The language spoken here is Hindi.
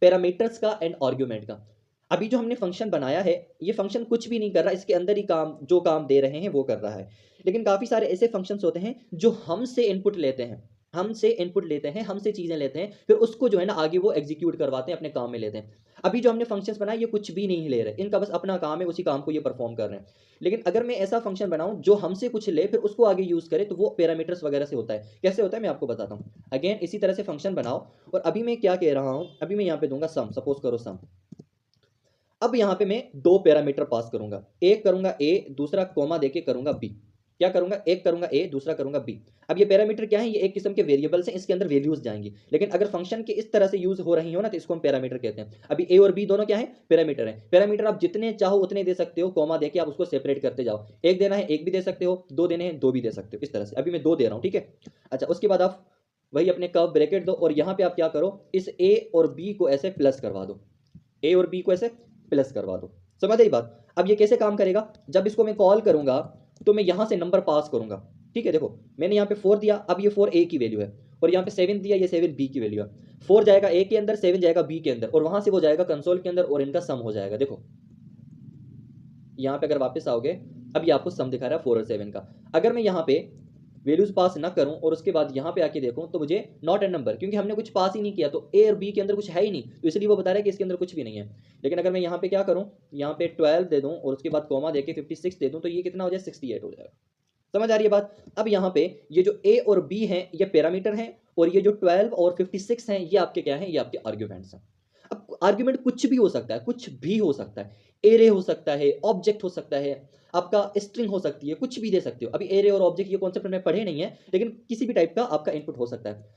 पैरामीटर्स का एंड आर्गुमेंट का। अभी जो हमने फंक्शन बनाया है, ये फंक्शन कुछ भी नहीं कर रहा, इसके अंदर ही जो काम दे रहे हैं वो कर रहा है। लेकिन काफ़ी सारे ऐसे फंक्शंस होते हैं जो हमसे इनपुट लेते हैं, हमसे चीज़ें लेते हैं, फिर उसको जो है ना आगे वो एग्जीक्यूट करवाते हैं, अपने काम में लेते हैं। अभी जो हमने फंक्शंस बनाए ये कुछ भी नहीं ले रहे, इनका बस अपना काम है, उसी काम को ये परफॉर्म कर रहे हैं। लेकिन अगर मैं ऐसा फंक्शन बनाऊं जो हमसे कुछ ले फिर उसको आगे यूज़ करे, तो वो पैरामीटर्स वगैरह से होता है। कैसे होता है मैं आपको बताता हूँ। अगेन इसी तरह से फंक्शन बनाओ, और अभी मैं क्या कह रहा हूँ, अभी मैं यहाँ पे दूंगा सम, सपोज करो सम। अब यहाँ पे मैं दो पैरामीटर पास करूंगा, एक करूंगा ए, दूसरा कॉमा देके करूंगा बी। क्या करूंगा, एक करूंगा ए, दूसरा करूंगा बी। अब ये पैरामीटर क्या है, ये एक किस्म के वेरिएबल्स हैं, इसके अंदर वैल्यूज जाएंगी। लेकिन अगर फंक्शन के इस तरह से यूज हो रही हो ना, तो इसको हम पैरामीटर कहते हैं। अभी ए और बी दोनों क्या है, पैरामीटर है। पैरामीटर आप जितने चाहो उतने दे सकते हो, कॉमा देके आप उसको सेपरेट करते जाओ। एक देना है एक भी दे सकते हो, दो देने हैं दो भी दे सकते हो, इस तरह से। अभी मैं दो दे रहा हूँ, ठीक है। अच्छा, उसके बाद आप वही अपने कर्व ब्रैकेट दो, और यहाँ पे आप क्या करो, इस ए और बी को ऐसे प्लस करवा दो, ए और बी को ऐसे प्लस करवा दो। समझ आई बात। अब ये कैसे काम करेगा, जब इसको मैं कॉल करूंगा तो मैं यहां से नंबर पास करूंगा। ठीक है, देखो मैंने यहाँ पे 4 दिया, अब ये 4 ए की वैल्यू है, और यहाँ पे 7 दिया, ये 7 बी की वैल्यू है। 4 जाएगा ए के अंदर, 7 जाएगा बी के अंदर, और वहां से वो जाएगा कंसोल के अंदर, और इनका सम हो जाएगा। देखो यहाँ पे अगर वापस आओगे, अब ये आपको सम दिखा रहा है 4 और 7 का। अगर मैं यहाँ पे वैल्यूज पास ना करूं और उसके बाद यहाँ पे आके देखूं, तो मुझे नॉट एन नंबर, क्योंकि हमने कुछ पास ही नहीं किया, तो ए और बी के अंदर कुछ है ही नहीं, तो इसलिए वो बता रहा है कि इसके अंदर कुछ भी नहीं है। लेकिन अगर मैं यहाँ पे क्या करूं, यहाँ पे 12 दे दूं और उसके बाद कॉमा देके 56 दे दूं, तो ये कितना हो जाए, 68 हो जाएगा। समझ आ रही है बात। अब यहाँ पे ये जो ए और बी हैं ये पैरामीटर हैं, और ये जो 12 और 56 हैं ये आपके क्या हैं, ये आपके आर्ग्यूमेंट्स हैं। अब आर्ग्यूमेंट कुछ भी हो सकता है, कुछ भी हो सकता है। एरे हो सकता है, ऑब्जेक्ट हो सकता है, आपका स्ट्रिंग हो सकती है, कुछ भी दे सकते हो। अभी एरे और ऑब्जेक्ट ये कॉन्सेप्ट में पढ़े नहीं है, लेकिन किसी भी टाइप का आपका इनपुट हो सकता है।